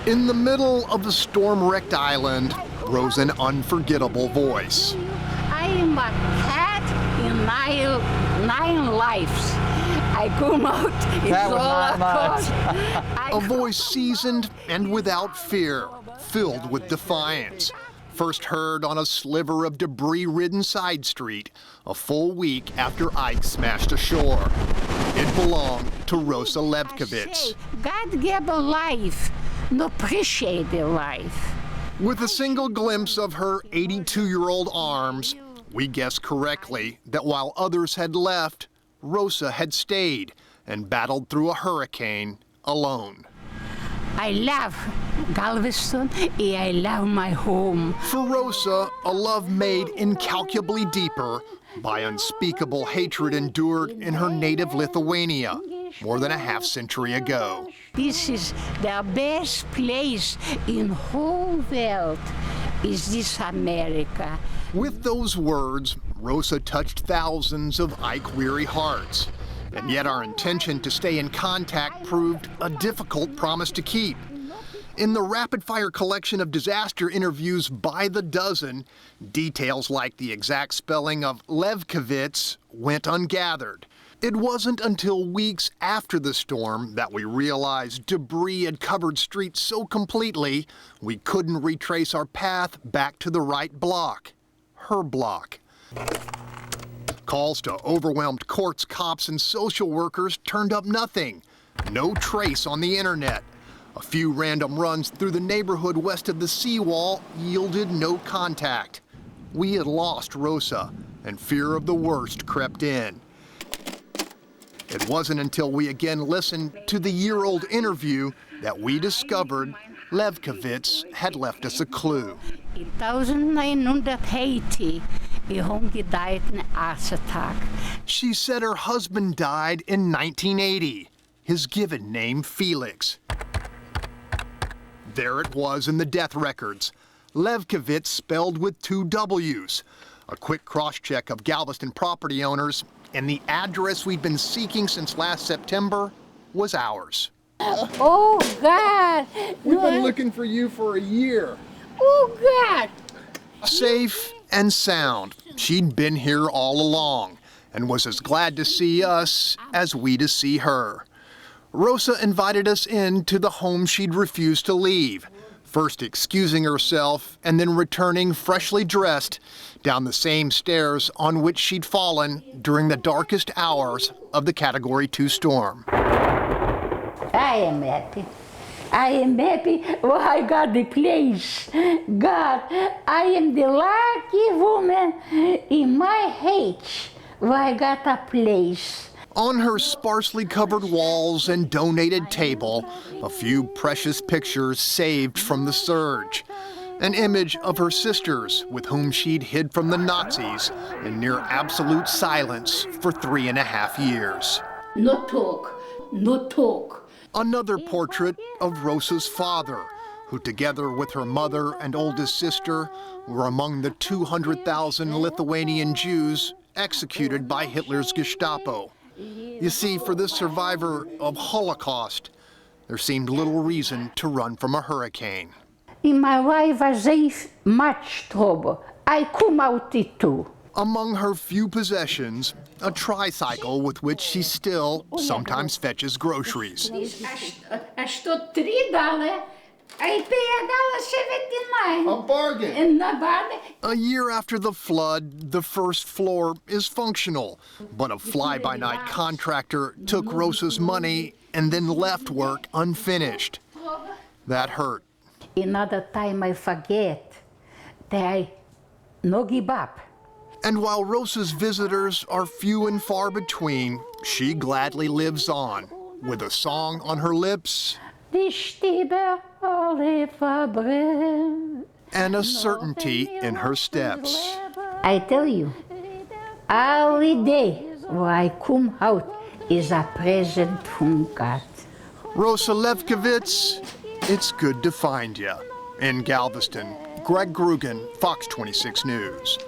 In the middle of the storm-wrecked island rose an unforgettable voice. I am a cat in nine lives. I come out, it's all A voice seasoned and without fear, filled with defiance. First heard on a sliver of debris-ridden side street a full week after Ike smashed ashore. It belonged to Rosa Levkovitz. God gave a life, no appreciate the life. With a single glimpse of her 82-year-old arms, we guessed correctly that while others had left, Rosa had stayed and battled through a hurricane alone. I love Galveston and I love my home. For Rosa, a love made incalculably deeper by unspeakable hatred endured in her native Lithuania more than a half-century ago. This is the best place in whole world, is this America. With those words, Rosa touched thousands of Ike-weary hearts. And yet our intention to stay in contact proved a difficult promise to keep. In the rapid-fire collection of disaster interviews by the dozen, details like the exact spelling of Levkovitz went ungathered. It wasn't until weeks after the storm that we realized debris had covered streets so completely we couldn't retrace our path back to the right block, her block. Calls to overwhelmed courts, cops, and social workers turned up nothing. No trace on the internet. A few random runs through the neighborhood west of the seawall yielded no contact. We had lost Rosa, and fear of the worst crept in. It wasn't until we again listened to the year-old interview that we discovered Levkovitz had left us a clue. In 1980, he died in an heart attack. She said her husband died in 1980, his given name Felix. There it was in the death records, Levkovitz spelled with 2 W's. A quick cross-check of Galveston property owners, and the address we'd been seeking since last September was ours. Oh, God! We've been looking for you for a year. Oh, God! Safe and sound, she'd been here all along and was as glad to see us as we to see her. Rosa invited us into the home she'd refused to leave, first excusing herself and then returning freshly dressed down the same stairs on which she'd fallen during the darkest hours of the Category 2 storm. I am happy. I am happy. Oh, I got the place. God, I am the lucky woman in my age where I got a place. On her sparsely covered walls and donated table, a few precious pictures saved from the surge. An image of her sisters with whom she'd hid from the Nazis in near absolute silence for 3.5 years. No talk, no talk. Another portrait of Rosa's father, who together with her mother and oldest sister were among the 200,000 Lithuanian Jews executed by Hitler's Gestapo. You see, for this survivor of Holocaust, there seemed little reason to run from a hurricane. In my life, I saved much trouble. I come out it too. Among her few possessions, a tricycle with which she still sometimes fetches groceries. $3. I pay $1.79. A bargain. And the bargain. A year after the flood, the first floor is functional, but a fly-by-night contractor took Rosa's money and then left work unfinished. That hurt. Another time I forget that I no give up. And while Rosa's visitors are few and far between, she gladly lives on, with a song on her lips and a certainty in her steps. I tell you, every day when I come out is a present from God. Rosa Levkovitz, it's good to find you. In Galveston, Greg Grugan, Fox 26 News.